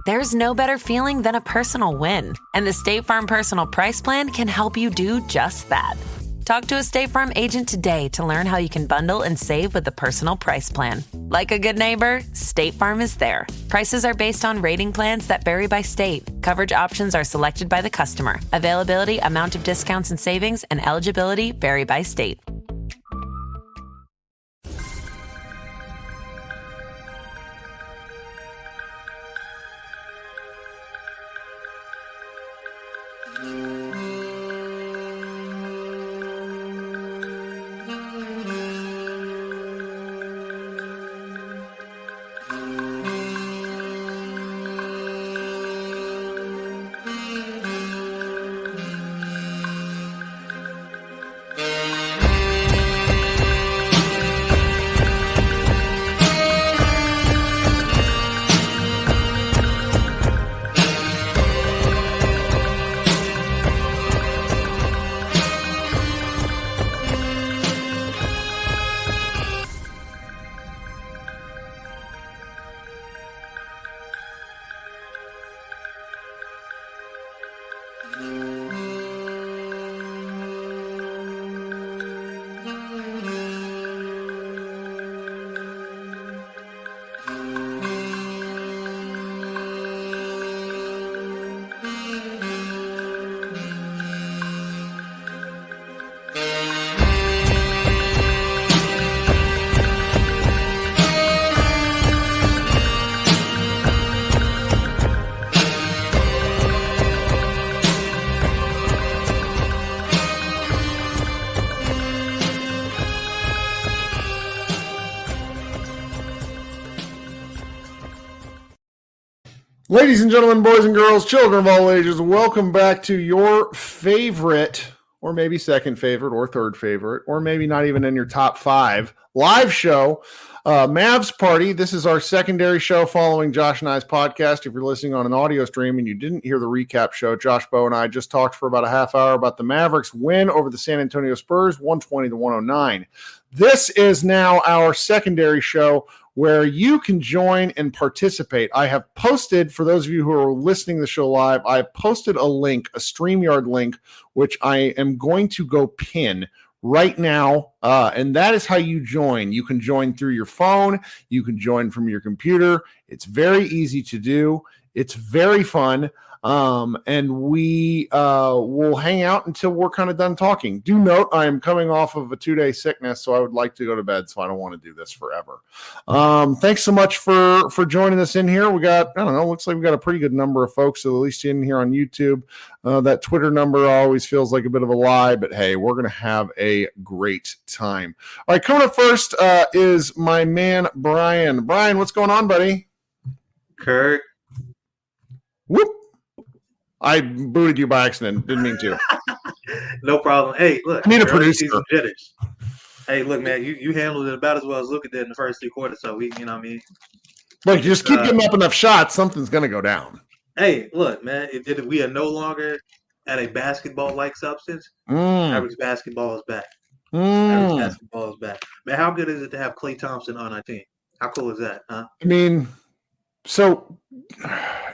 There's no better feeling than a personal win, and the State Farm Personal Price Plan can help you do just that. Talk to a State Farm agent today to learn how you can bundle and save with the Personal Price Plan. Like a good neighbor, State Farm is there. Prices are based on rating plans that vary by state. Coverage options are selected by the customer. Availability, amount of discounts and savings, and eligibility vary by state. Ladies and gentlemen, boys and girls, children of all ages, welcome back to your favorite, or maybe second favorite, or third favorite, or maybe not even in your top five, live show, Mavs Party. This is our secondary show following Josh and I's podcast. If you're listening on an audio stream and you didn't hear the recap show, Josh Bowe and I just talked for about a half hour about the Mavericks win over the San Antonio Spurs, 120-109. This is now our secondary show where you can join and participate. I have posted, for those of you who are listening to the show live, I have posted a link, a StreamYard link, which I am going to go pin right now, and that is how you join. You can join through your phone. You can join from your computer. It's very easy to do. It's very fun. And we will hang out until we're kind of done talking. Do note, I am coming off of a 2-day sickness, so I would like to go to bed, so I don't want to do this forever. Thanks so much for joining us in here. We got, I don't know, looks like we got a pretty good number of folks, at least in here on YouTube. That Twitter number always feels like a bit of a lie, but hey, we're going to have a great time. All right, coming up first is my man, Brian. Brian, what's going on, buddy? Kirk. Whoop. I booted you by accident. Didn't mean to. No problem. Hey, look. I need a producer. Hey, look, man, you handled it about as well as Luka did in the first 3 quarters. So you know what I mean? Look, you just keep getting up enough shots, something's going to go down. Hey, look, man, if we are no longer at a basketball-like substance, average basketball is back. Average basketball is back. Man, how good is it to have Klay Thompson on our team? How cool is that, huh? I mean, so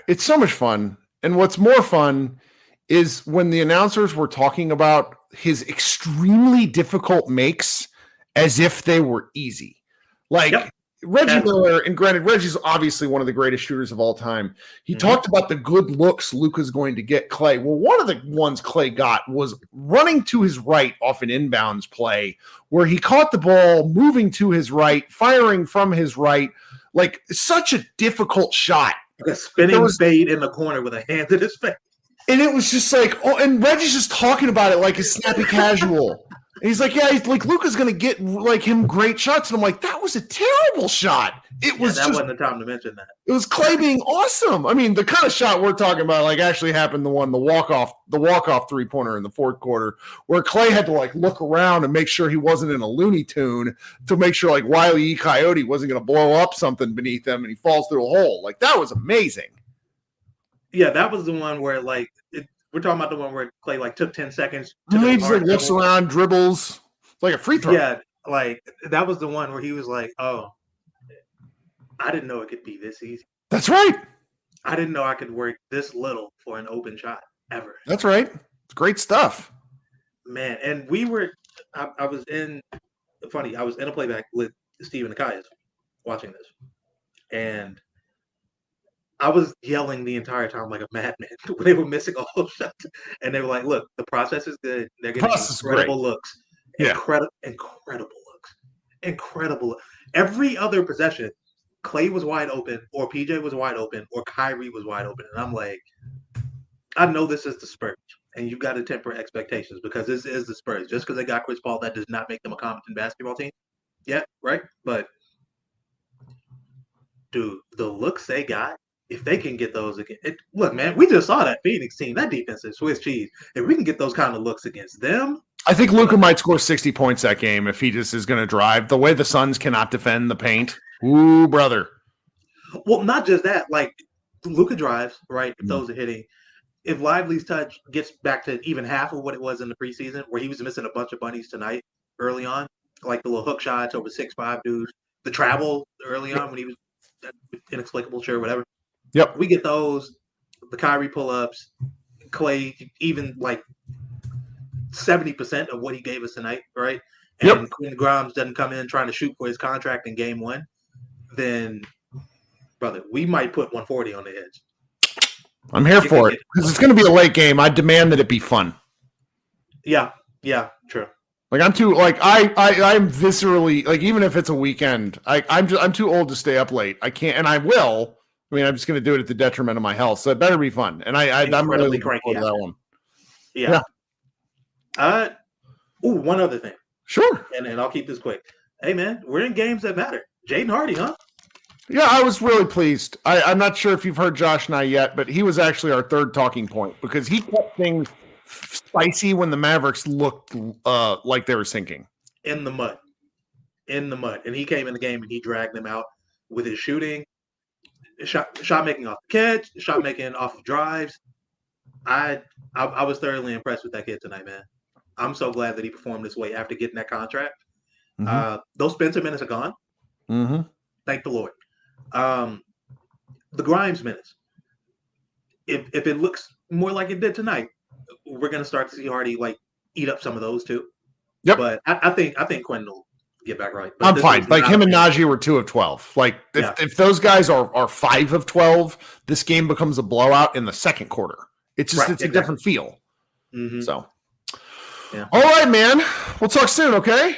it's so much fun. And what's more fun is when the announcers were talking about his extremely difficult makes as if they were easy. Like Reggie Miller, and granted, Reggie's obviously one of the greatest shooters of all time. He talked about the good looks Luka's going to get Klay. Well, one of the ones Klay got was running to his right off an inbounds play where he caught the ball, moving to his right, firing from his right. Like, such a difficult shot. Like a spinning fade in the corner with a hand in his face. And it was just like, oh, and Reggie's just talking about it like a snappy casual. And he's like, yeah, he's like, Luka's going to get like him great shots. And I'm like, that was a terrible shot. It was that wasn't the time to mention that. It was Klay being awesome. I mean, the kind of shot we're talking about like actually happened the walk-off 3-pointer in the fourth quarter where Klay had to like look around and make sure he wasn't in a Looney Tune to make sure like Wile E. Coyote wasn't going to blow up something beneath him and he falls through a hole. Like that was amazing. Yeah, that was the one where like we're talking about the one where Klay like took 10 seconds. He just like looks around, dribbles, like a free throw. Yeah, like that was the one where he was like, "Oh, I didn't know it could be this easy." That's right. I didn't know I could work this little for an open shot ever. That's right. It's great stuff. Man, and I was in a playback with Steve and the Kayas watching this. And I was yelling the entire time like a madman when they were missing all those shots. And they were like, look, the process is good. They're getting incredible looks. Yeah. Incredible looks. Incredible. Every other possession, Klay was wide open, or PJ was wide open, or Kyrie was wide open. And I'm like, I know this is the Spurs, and you've got to temper expectations because this is the Spurs. Just because they got Chris Paul, that does not make them a competent basketball team. Yeah, right? But, dude, the looks they got, if they can get those again. Look, man, we just saw that Phoenix team. That defense is Swiss cheese. If we can get those kind of looks against them. I think Luka might score 60 points that game if he just is going to drive. The way the Suns cannot defend the paint. Ooh, brother. Well, not just that. Like, Luka drives, right? If those are hitting. If Lively's touch gets back to even half of what it was in the preseason, where he was missing a bunch of bunnies tonight early on, like the little hook shots over 6'5" dudes, the travel early on when he was inexplicable, sure, whatever. Yep. We get those, the Kyrie pull-ups, Klay, even like 70% of what he gave us tonight, right? And Quinn Grimes doesn't come in trying to shoot for his contract in game one, then, brother, we might put 140 on the edge. I'm here for it because it's going to be a late game. I demand that it be fun. Yeah, true. Like I'm I'm viscerally like even if it's a weekend, I'm too old to stay up late. I can't, and I will. I mean, I'm just going to do it at the detriment of my health. So it better be fun. And I'm really looking forward to that one. Yeah. One other thing. Sure. And I'll keep this quick. Hey man, we're in games that matter. Jaden Hardy, huh? Yeah, I was really pleased. I'm not sure if you've heard Josh and I yet, but he was actually our third talking point because he kept things spicy when the Mavericks looked like they were sinking. In the mud. And he came in the game and he dragged them out with his shooting, shot making off the catch, shot making off of drives. I was thoroughly impressed with that kid tonight, man. I'm so glad that he performed this way after getting that contract. Mm-hmm. Those Spencer minutes are gone. Mm-hmm. Thank the Lord. The Grimes minutes. If it looks more like it did tonight, we're going to start to see Hardy like eat up some of those too. Yep. But I think Quinn will get back right. But I'm fine. Like him and Najee were 2 of 12. Like if those guys are 5 of 12, this game becomes a blowout in the second quarter. It's just a different feel. Mm-hmm. So, all right, man. We'll talk soon. Okay.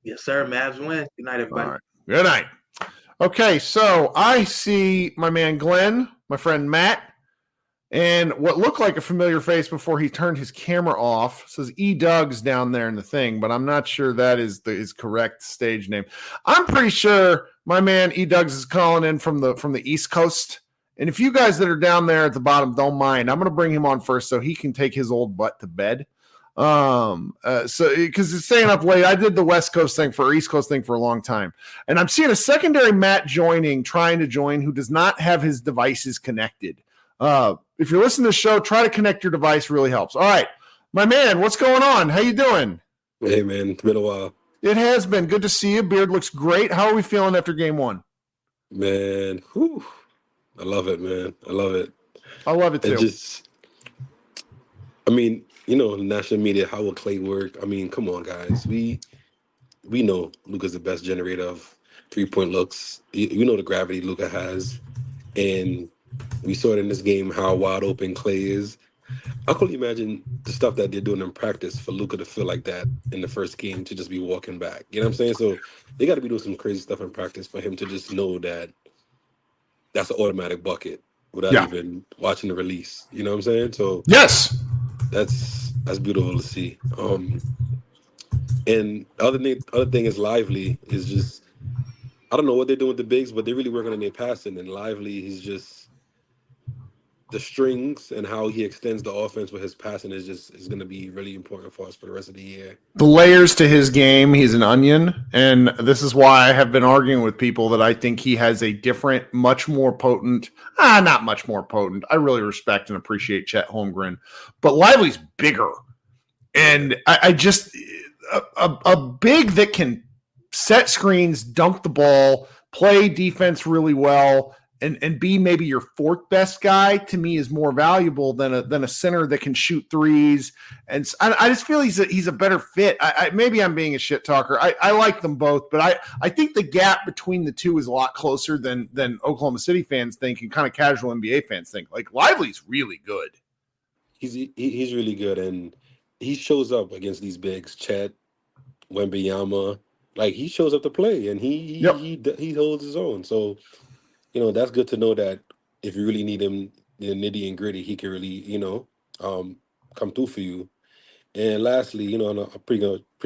Yes, sir. Mavs win. Good night, everybody. All right. Good night. Okay, so I see my man Glenn, my friend Matt, and what looked like a familiar face before he turned his camera off. It says E. Doug's down there in the thing, but I'm not sure that is his correct stage name. I'm pretty sure my man E. Doug's is calling in from the East Coast. And if you guys that are down there at the bottom don't mind, I'm going to bring him on first so he can take his old butt to bed. So because it's staying up late, I did the West Coast thing or East Coast thing for a long time, and I'm seeing a secondary Matt trying to join who does not have his devices connected. If you're listening to the show, try to connect your device. Really helps. All right, my man, what's going on? How you doing? Hey man, it's been a while. It has been good to see you. Beard looks great. How are we feeling after game one? Man, I love it, man. I love it. I love it too. The national media, how will Klay work? I mean, come on, guys. We know Luka's the best generator of 3-point looks. You know the gravity Luka has. And we saw it in this game how wide open Klay is. I couldn't imagine the stuff that they're doing in practice for Luka to feel like that in the first game to just be walking back. You know what I'm saying? So they got to be doing some crazy stuff in practice for him to just know that that's an automatic bucket without even watching the release. You know what I'm saying? So yes. That's beautiful to see. And the other thing is Lively is just, I don't know what they're doing with the bigs, but they're really working on their passing. And Lively, he's just the strings and how he extends the offense with his passing is going to be really important for us for the rest of the year. The layers to his game, he's an onion. And this is why I have been arguing with people that I think he has a different, much more potent, not much more potent. I really respect and appreciate Chet Holmgren, but Lively's bigger. And I just, a big that can set screens, dunk the ball, play defense really well, and be maybe your fourth best guy, to me is more valuable than a center that can shoot threes. And I just feel he's a better fit. Maybe I'm being a shit talker. I like them both, but I think the gap between the two is a lot closer than Oklahoma City fans think and kind of casual NBA fans think. Like, Lively's really good. He's really good, and he shows up against these bigs, Chet, Wembanyama. Like, he shows up to play, and he holds his own. So, that's good to know that if you really need him, the nitty and gritty, he can really, come through for you. And lastly, and I'm pretty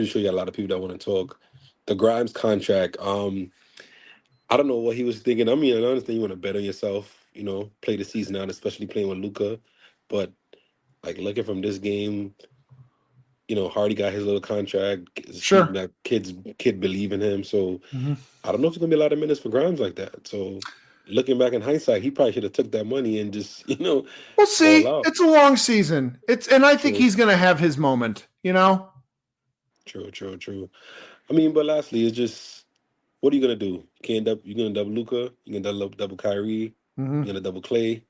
sure you got a lot of people that want to talk. The Grimes contract. I don't know what he was thinking. I mean, I understand you want to bet on yourself, play the season out, especially playing with Luka. But like, looking from this game, Hardy got his little contract. Sure. That kid believe in him. So I don't know if it's gonna be a lot of minutes for Grimes like that. So looking back in hindsight, he probably should have took that money and just, We'll see. It's a long season. And I think he's gonna have his moment, True. I mean, but lastly, it's just, what are you gonna do? You're gonna double Luka, you're gonna double Kyrie, you're gonna double Klay.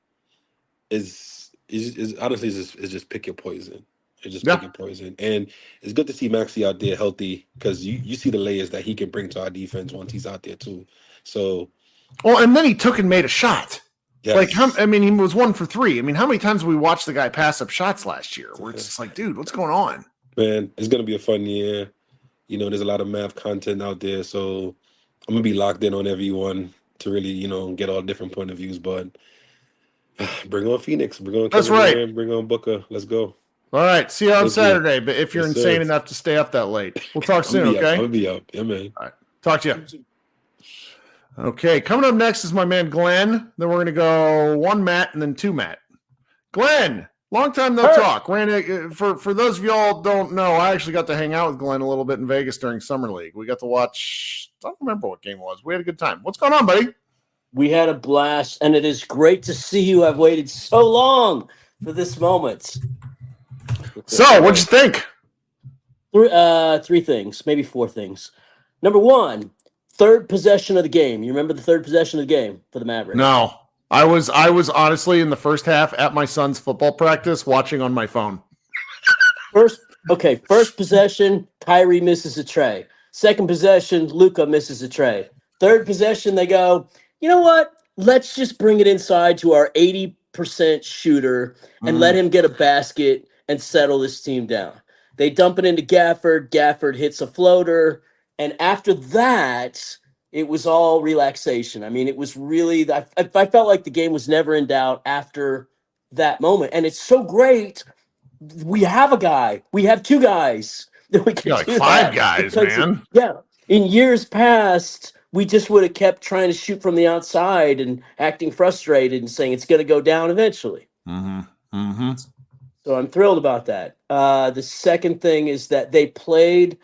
Is honestly it's just pick your poison. It's just pick your poison. And it's good to see Maxey out there healthy, because you see the layers that he can bring to our defense once he's out there too. So, well, and then he took and made a shot. Yes. Like, he was 1 for 3. I mean, how many times have we watched the guy pass up shots last year where it's just like, dude, what's going on? Man, it's going to be a fun year. There's a lot of Mav content out there, so I'm going to be locked in on everyone to really, get all different point of views. But bring on Phoenix. Bring on That's right. Durant, bring on Booker. Let's go. All right. See you on Saturday, but if you're insane enough to stay up that late. We'll talk soon, okay? I'll be up. Yeah, man. All right. Talk to you. Okay, coming up next is my man Glenn. Then we're going to go 1 Matt and then 2 Matt. Glenn, long time no talk. For those of y'all don't know, I actually got to hang out with Glenn a little bit in Vegas during Summer League. We got to watch, I don't remember what game it was. We had a good time. What's going on, buddy? We had a blast, and it is great to see you. I've waited so long for this moment. So, what'd you think? 3 things, maybe 4 things. Number 1, third possession of the game. You remember the third possession of the game for the Mavericks? No. I was honestly in the first half at my son's football practice watching on my phone. First possession, Kyrie misses a tray. Second possession, Luka misses a tray. Third possession, they go, you know what? Let's just bring it inside to our 80% shooter and let him get a basket and settle this team down. They dump it into Gafford. Gafford hits a floater. And after that, it was all relaxation. I mean, it was really, I felt like the game was never in doubt after that moment. And it's so great. We have a guy. We have 2 guys that we can do 5 guys, man. In years past, we just would have kept trying to shoot from the outside and acting frustrated and saying it's going to go down eventually. So I'm thrilled about that. The second thing is that they played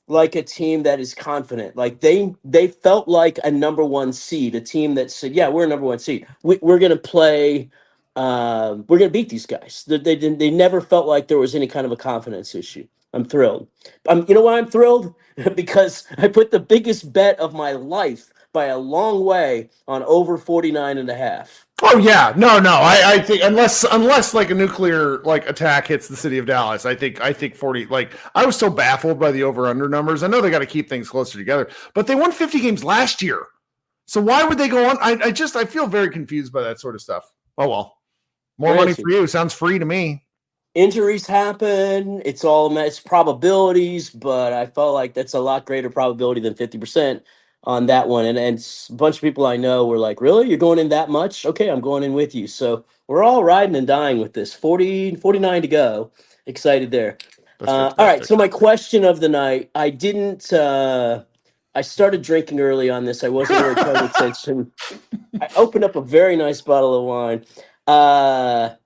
like a team that is confident. Like they felt like a number 1 seed, a team that said, yeah, we're a number 1 seed. We're going to play. We're going to beat these guys. They never felt like there was any kind of a confidence issue. I'm thrilled. You know why I'm thrilled? Because I put the biggest bet of my life by a long way on over 49.5. Oh yeah, no. I think unless like a nuclear attack hits the city of Dallas, I think 40. Like, I was so baffled by the over/under numbers. I know they got to keep things closer together, but they won 50 games last year, so why would they go on? I feel very confused by that sort of stuff. Oh well, more money for you sounds free to me. Injuries happen. It's probabilities, but I felt like that's a lot greater probability than 50%. On that one. And a bunch of people I know were like, really? You're going in that much? Okay, I'm going in with you. So we're all riding and dying with this. 49 to go. Excited there. All right, so my question of the night, I started drinking early on this. I wasn't really paying attention. I opened up a very nice bottle of wine.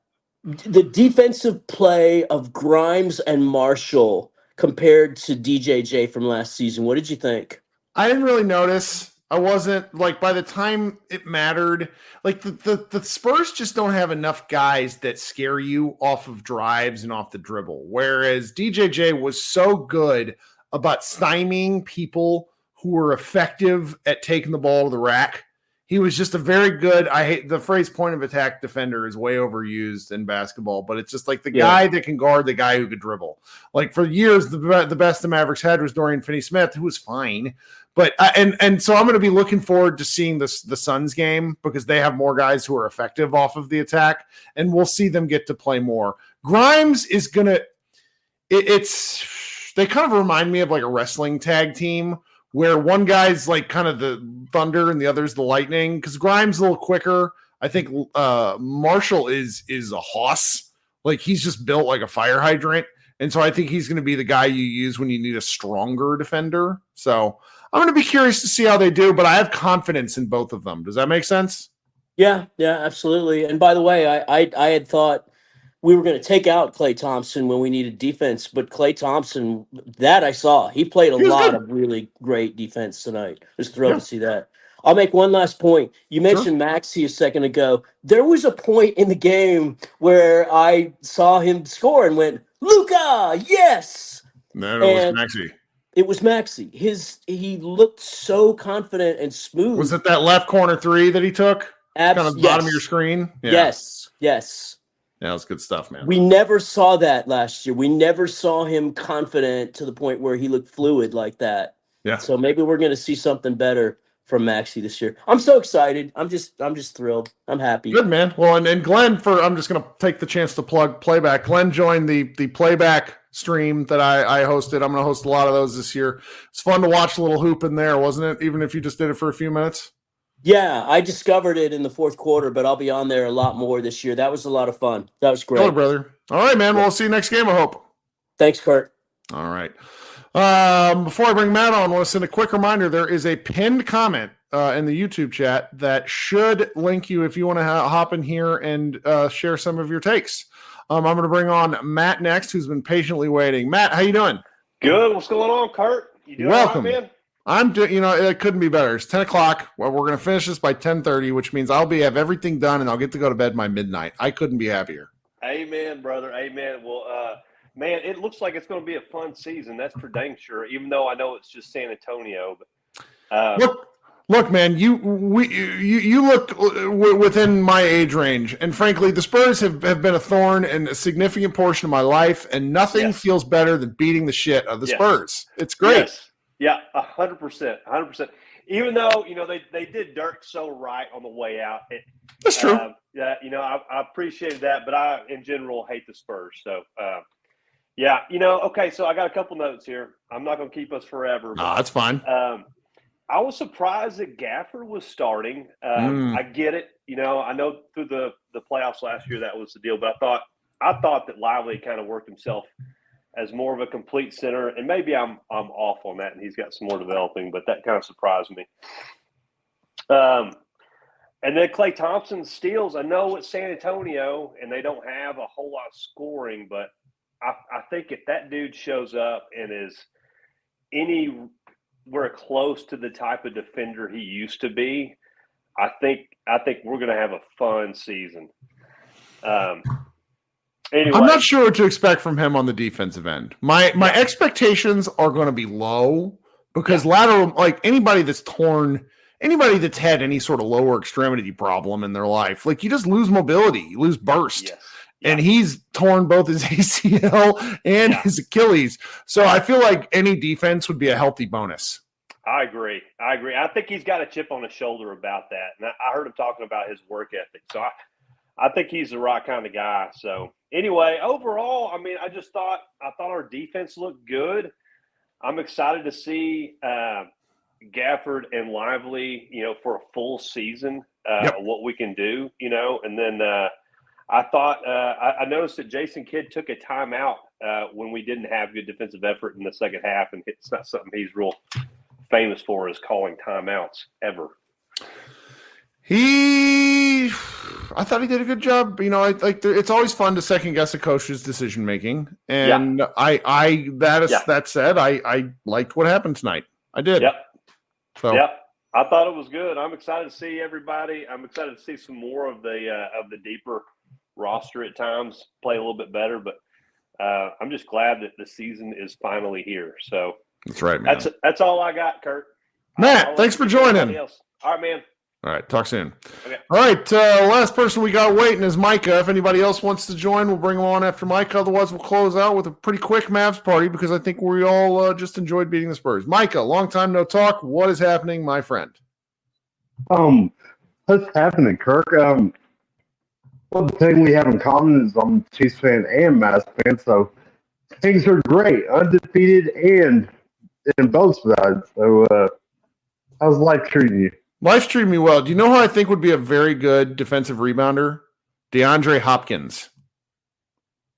The defensive play of Grimes and Marshall compared to DJJ from last season. What did you think? I didn't really notice. I wasn't by the time it mattered, the Spurs just don't have enough guys that scare you off of drives and off the dribble. Whereas DJJ was so good about stymieing people who were effective at taking the ball to the rack. he was just a very good. I hate the phrase point of attack defender is way overused in basketball, but it's just like the guy that can guard the guy who could dribble. Like for years, the best the Mavericks had was Dorian Finney-Smith, who was fine. But and so I'm going to be looking forward to seeing the Suns game because they have more guys who are effective off of the attack, and we'll see them get to play more. Grimes is going to they kind of remind me of like a wrestling tag team where one guy's like kind of the thunder and the other's the lightning because Grimes is a little quicker. I think Marshall is a hoss. Like he's just built like a fire hydrant. And so I think he's going to be the guy you use when you need a stronger defender. So I'm going to be curious to see how they do, but I have confidence in both of them. Does that make sense? Yeah, absolutely. And by the way, I had thought we were going to take out Klay Thompson when we needed defense, but Klay Thompson, that I saw. He played a lot of really great defense tonight. Just thrilled to see that. I'll make one last point. You mentioned Maxey a second ago. There was a point in the game where I saw him score and went, Luka, yes! No, it was Maxey. It was Maxey. He looked so confident and smooth. Was it that left corner three that he took? Kind of bottom of your screen? Yeah. Yes. Yeah, that's good stuff, man. We never saw that last year. We never saw him confident to the point where he looked fluid like that. Yeah. So maybe we're going to see something better from Maxey this year. I'm so excited. I'm just thrilled. I'm happy. Good, man. Well, and Glenn, I'm just going to take the chance to plug Playback. Glenn joined the Playback stream that I hosted. I'm going to host a lot of those this year. It's fun to watch a little hoop in there, wasn't it? Even if you just did it for a few minutes. Yeah, I discovered it in the fourth quarter, but I'll be on there a lot more this year. That was a lot of fun. That was great. Hello, brother. All right, man. We'll see you next game, I hope. Thanks, Kirk. All right. Before I bring Matt on, I want to send a quick reminder. There is a pinned comment in the YouTube chat that should link you if you want to hop in here and share some of your takes. I'm going to bring on Matt next, who's been patiently waiting. Matt, how you doing? Good. What's going on, Kurt? You doing Welcome. all right, man? I'm doing, it couldn't be better. It's 10 o'clock. Well, we're going to finish this by 10:30, which means I'll have everything done and I'll get to go to bed by midnight. I couldn't be happier. Amen, brother. Amen. Well, man, it looks like it's going to be a fun season. That's for dang sure, even though I know it's just San Antonio. But, Look, man, you look within my age range, and frankly, the Spurs have been a thorn in a significant portion of my life, and nothing feels better than beating the shit out of the Spurs. It's great. Yes. Yeah, 100%. 100%. Even though, they did Dirk so right on the way out. That's true. Yeah, I appreciated that, but I, in general, hate the Spurs. So, okay, so I got a couple notes here. I'm not going to keep us forever. No, that's fine. I was surprised that Gafford was starting. I get it. I know through the playoffs last year that was the deal, but I thought that Lively kind of worked himself as more of a complete center, and maybe I'm off on that, and he's got some more developing, but that kind of surprised me. And then Klay Thompson steals. I know it's San Antonio, and they don't have a whole lot of scoring, but I think if that dude shows up and is anywhere close to the type of defender he used to be, I think we're going to have a fun season. Anyway. I'm not sure what to expect from him on the defensive end. My expectations are going to be low because lateral, like anybody that's had any sort of lower extremity problem in their life, like you just lose mobility, you lose burst. Yes. And he's torn both his ACL and his Achilles. So I feel like any defense would be a healthy bonus. I agree. I think he's got a chip on his shoulder about that. And I heard him talking about his work ethic. So I think he's the right kind of guy. So anyway, overall, I mean, I thought our defense looked good. I'm excited to see Gafford and Lively, for a full season, what we can do, and then I thought I noticed that Jason Kidd took a timeout when we didn't have good defensive effort in the second half, and it's not something he's real famous for, is calling timeouts ever. I thought he did a good job. It's always fun to second guess a coach's decision making, and that said, I liked what happened tonight. I did. Yep. So. Yep. I thought it was good. I'm excited to see everybody. I'm excited to see some more of the deeper roster at times play a little bit better, but I'm just glad that the season is finally here. So that's right, man. That's all I got, Kurt. Matt, thanks for joining. All right, man. All right, talk soon. Okay. All right, last person we got waiting is Micah. If anybody else wants to join, we'll bring them on after Micah. Otherwise, we'll close out with a pretty quick Mavs party because I think we all just enjoyed beating the Spurs. Micah, long time no talk. What is happening, my friend? What's happening, Kirk? Well, the thing we have in common is I'm a Chiefs fan and Mavs fan, so things are great, undefeated and in both sides. So, how's life treating you? Life's treating me well. Do you know who I think would be a very good defensive rebounder? DeAndre Hopkins.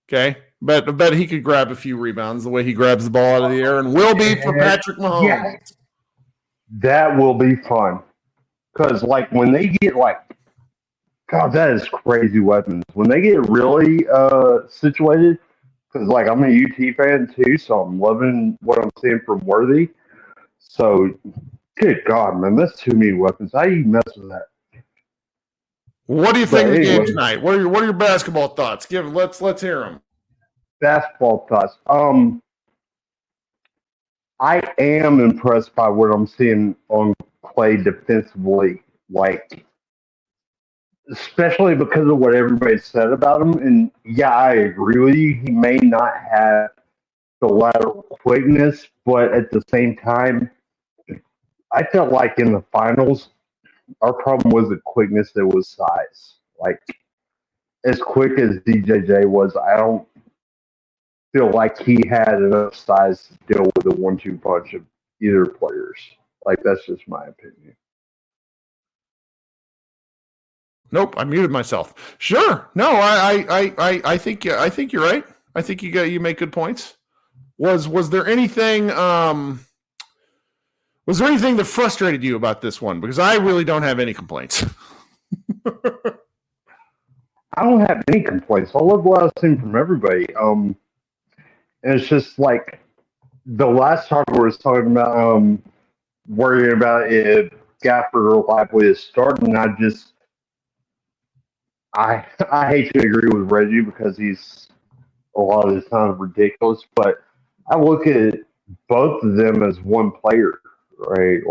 Okay. I bet he could grab a few rebounds the way he grabs the ball out of the air and will be for Patrick Mahomes. Yeah. That will be fun. Because, when they get, God, that is crazy weapons. When they get really situated, because, I'm a UT fan, too, so I'm loving what I'm seeing from Worthy. So, good God, man, that's too many weapons. How do you mess with that? What do you think of the game tonight? What are your basketball thoughts? Let's hear them. Basketball thoughts. I am impressed by what I'm seeing on Klay defensively, especially because of what everybody said about him. And yeah, I agree with you. He may not have the lateral quickness, but at the same time, I felt like in the finals, our problem wasn't quickness, it was size. As quick as DJJ was, I don't feel like he had enough size to deal with the 1-2 punch of either players. That's just my opinion. Nope, I muted myself. Sure. No, I think you're right. I think you make good points. Was there anything that frustrated you about this one? Because I really don't have any complaints. I don't have any complaints. I love what I've seen from everybody. And it's just the last talker was talking about worrying about if Gafford or Lively is starting. I hate to agree with Reggie because he's a lot of the time ridiculous, but I look at both of them as one player, right?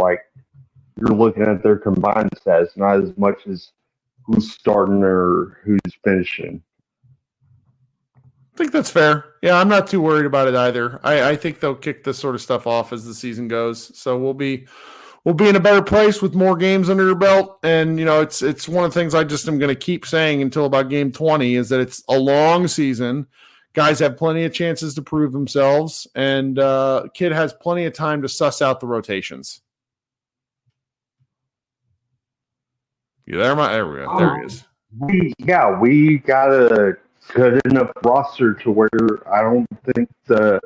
You're looking at their combined stats, not as much as who's starting or who's finishing. I think that's fair. Yeah, I'm not too worried about it either. I think they'll kick this sort of stuff off as the season goes. So we'll be in a better place with more games under your belt. And, it's one of the things I just am going to keep saying until about game 20 is that it's a long season. Guys have plenty of chances to prove themselves, and Kid has plenty of time to suss out the rotations. You there, there we go. There he is. We got a good enough roster to where I don't think the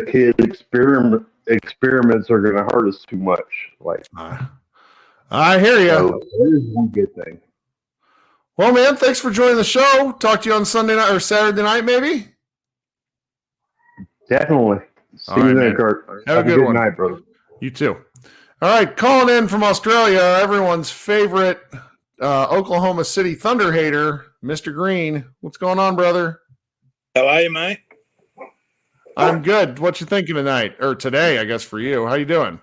Kid experiments are going to hurt us too much. I hear you. So that is one good thing. Well, man, thanks for joining the show. Talk to you on Sunday night or Saturday night, maybe. Definitely. See you then, Kirk. Have a good one. Night, brother. You too. All right, calling in from Australia, everyone's favorite Oklahoma City Thunder hater, Mr. Green. What's going on, brother? How are you, mate? I'm good. What you thinking tonight? Or today, I guess, for you. How you doing?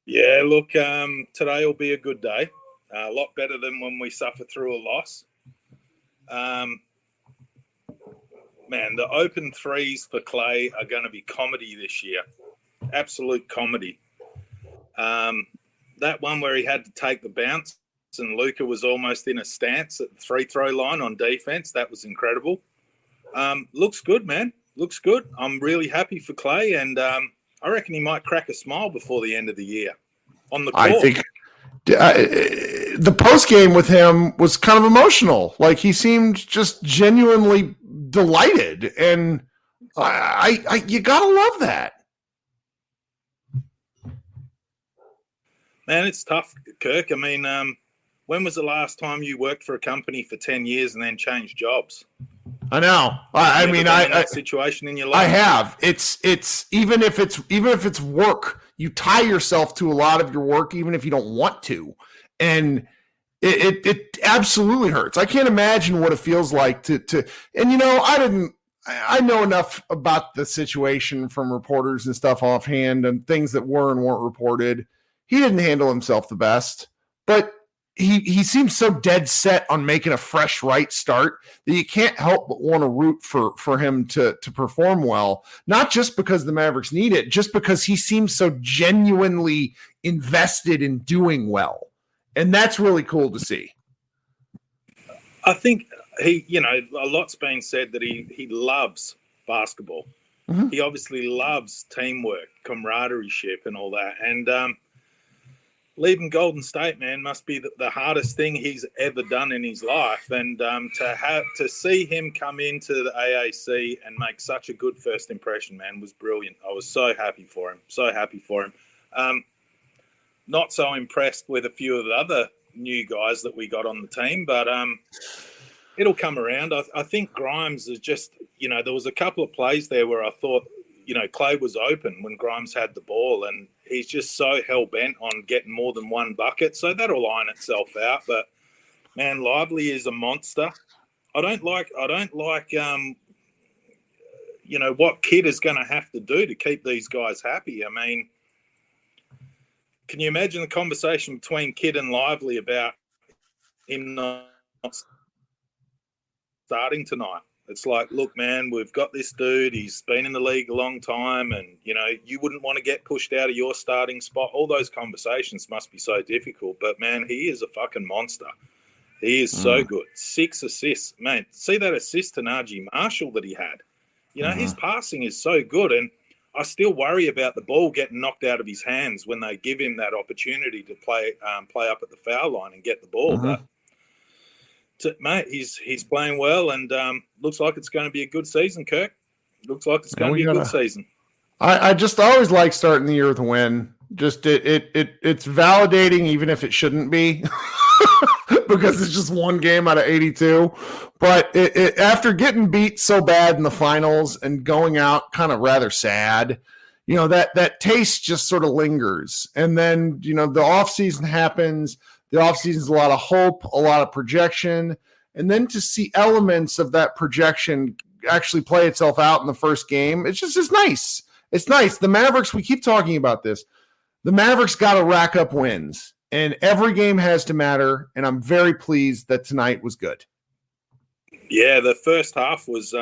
Yeah, look, today will be a good day. A lot better than when we suffer through a loss. Man, the open threes for Klay are going to be comedy this year. Absolute comedy. That one where he had to take the bounce and Luka was almost in a stance at the free throw line on defense, that was incredible. Looks good, man. Looks good. I'm really happy for Klay, and I reckon he might crack a smile before the end of the year on the court. I think the post game with him was kind of emotional. He seemed just genuinely delighted, and I you gotta love that. Man, it's tough, Kirk. I mean, when was the last time you worked for a company for 10 years and then changed jobs? I know. I mean, that situation in your life. I have. It's even if it's work, you tie yourself to a lot of your work, even if you don't want to, and it absolutely hurts. I can't imagine what it feels like to. And I know enough about the situation from reporters and stuff offhand and things that were and weren't reported. He didn't handle himself the best, but he seems so dead set on making a fresh right start that you can't help but want to root for him to perform well, not just because the Mavericks need it, just because he seems so genuinely invested in doing well. And that's really cool to see. I think a lot's been said that he loves basketball. Mm-hmm. He obviously loves teamwork, camaraderie, and all that. And leaving Golden State, man, must be the hardest thing he's ever done in his life. And to see him come into the AAC and make such a good first impression, man, was brilliant. I was so happy for him. Not so impressed with a few of the other new guys that we got on the team, but it'll come around. I think Grimes is just, there was a couple of plays there where I thought, Klay was open when Grimes had the ball, and he's just so hell-bent on getting more than one bucket. So that'll line itself out. But, man, Lively is a monster. I don't like what Kidd is going to have to do to keep these guys happy. I mean, can you imagine the conversation between Kidd and Lively about him not starting tonight? It's like, look, man, we've got this dude. He's been in the league a long time, and, you wouldn't want to get pushed out of your starting spot. All those conversations must be so difficult. But, man, he is a fucking monster. He is so good. 6 assists. Man, see that assist to Najee Marshall that he had? His passing is so good, and I still worry about the ball getting knocked out of his hands when they give him that opportunity to play up at the foul line and get the ball. But mate, he's playing well, and looks like it's going to be a good season, Kirk. Looks like it's going to be a good season. I just always like starting the year with a win. Just it's validating, even if it shouldn't be, because it's just one game out of 82. But after getting beat so bad in the finals and going out kind of rather sad, that taste just sort of lingers. And then, the offseason happens. The offseason is a lot of hope, a lot of projection. And then to see elements of that projection actually play itself out in the first game, it's nice. It's nice. The Mavericks, we keep talking about this. The Mavericks got to rack up wins. And every game has to matter. And I'm very pleased that tonight was good. Yeah, the first half was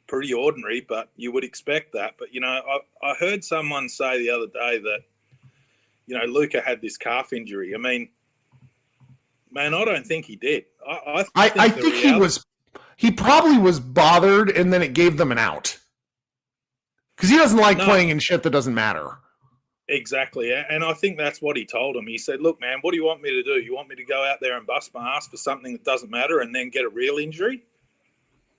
pretty ordinary, but you would expect that. But, I heard someone say the other day that, Luka had this calf injury. I mean, man, I don't think he did. I think he probably was bothered, and then it gave them an out. Because he doesn't like playing in shit that doesn't matter. Exactly. And I think that's what he told him. He said, look, man, what do you want me to do? You want me to go out there and bust my ass for something that doesn't matter and then get a real injury?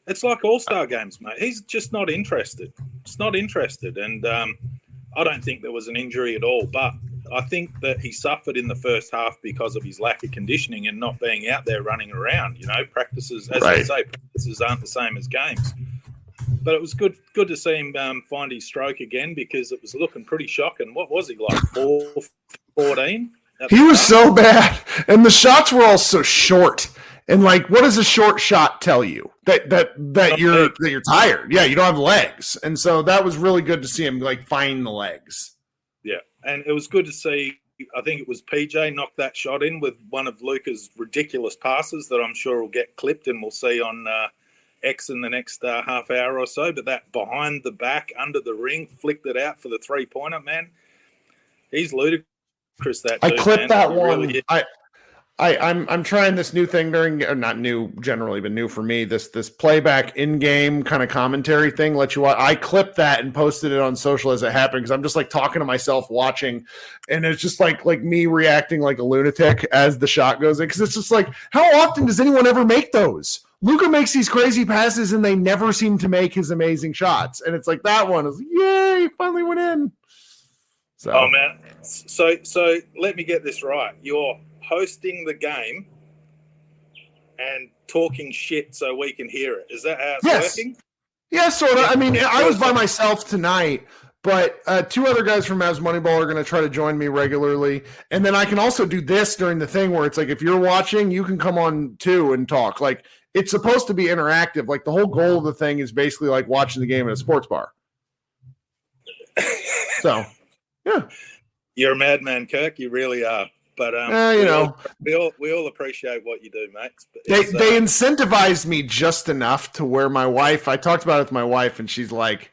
It's like all-star games, mate. He's just not interested. It's not interested. And I don't think there was an injury at all. But I think that he suffered in the first half because of his lack of conditioning and not being out there running around. Practices, as I say, practices aren't the same as games. But it was good to see him find his stroke again, because it was looking pretty shocking. What was he, like 4-14? He was so bad. And the shots were all so short. And what does a short shot tell you? That you're tired. Yeah, you don't have legs. And so that was really good to see him find the legs. Yeah. And it was good to see, I think it was PJ knocked that shot in with one of Luka's ridiculous passes that I'm sure will get clipped and we'll see on X in the next half hour or so. But that behind the back, under the ring, flicked it out for the three-pointer, man. He's ludicrous, that dude. I clipped that one. Really I'm trying this new thing not new generally, but new for me, this playback in-game kind of commentary thing. Let you watch. I clipped that and posted it on social as it happened, because I'm just talking to myself watching, and it's just like me reacting like a lunatic as the shot goes in, because it's just how often does anyone ever make those? Luka makes these crazy passes and they never seem to make his amazing shots, and it's that one is yay, finally went in. So. Oh man, so let me get this right. You're hosting the game and talking shit so we can hear it. Is that how it's working? Yeah, sort of. I mean, I was by myself tonight, but two other guys from Mavs Moneyball are going to try to join me regularly. And then I can also do this during the thing where it's if you're watching, you can come on too and talk. It's supposed to be interactive. The whole goal of the thing is basically watching the game at a sports bar. So, yeah. You're a madman, Kirk. You really are. But we all appreciate what you do, Max. But they incentivized me just enough to where my wife. I talked about it with my wife, and she's like,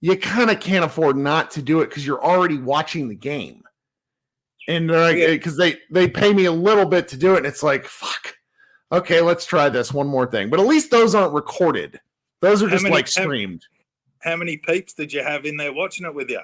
"You kind of can't afford not to do it because you're already watching the game." And they're like, because they pay me a little bit to do it, and it's like, fuck. Okay, let's try this one more thing. But at least those aren't recorded. Those are just streamed. How many peeps did you have in there watching it with you?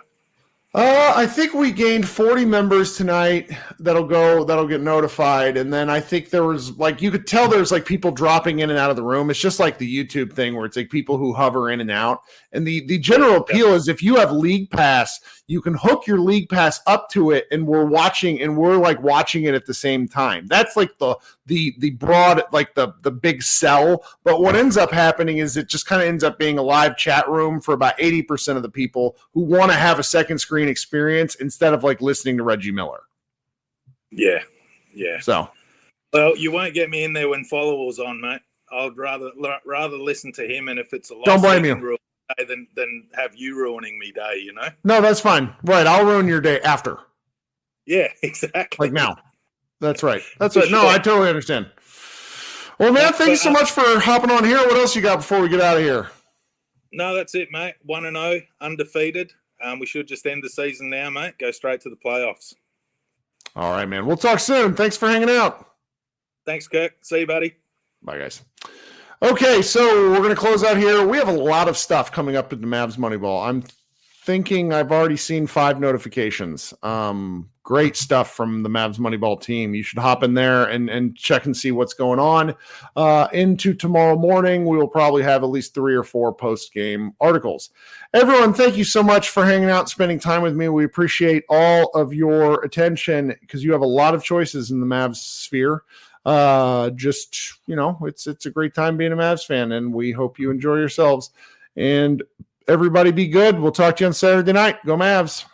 I think we gained 40 members tonight that'll get notified. And then I think there was you could tell there's people dropping in and out of the room. It's just like the YouTube thing where it's people who hover in and out. And the general appeal is if you have League Pass, you can hook your League Pass up to it and we're watching it at the same time. That's the broad, the big sell. But what ends up happening is it just kind of ends up being a live chat room for about 80% of the people who want to have a second screen experience instead of listening to Reggie Miller. Yeah. So, well, you won't get me in there when Follow was on, mate. I'd rather listen to him, and if it's a don't blame you than have you ruining me day. No, that's fine. Right, I'll ruin your day after. Yeah, exactly. Now. That's right. That's right. No, I totally understand. Well, man, thank you so much for hopping on here. What else you got before we get out of here? No, that's it, mate. 1-0, undefeated. We should just end the season now, mate. Go straight to the playoffs. All right, man. We'll talk soon. Thanks for hanging out. Thanks, Kirk. See you, buddy. Bye, guys. Okay, so we're going to close out here. We have a lot of stuff coming up at the Mavs Moneyball. I'm thinking I've already seen 5 notifications. Great stuff from the Mavs Moneyball team. You should hop in there and check and see what's going on. Into tomorrow morning, we will probably have at least 3 or 4 post-game articles. Everyone, thank you so much for hanging out and spending time with me. We appreciate all of your attention because you have a lot of choices in the Mavs sphere. It's a great time being a Mavs fan, and we hope you enjoy yourselves. And everybody be good. We'll talk to you on Saturday night. Go Mavs.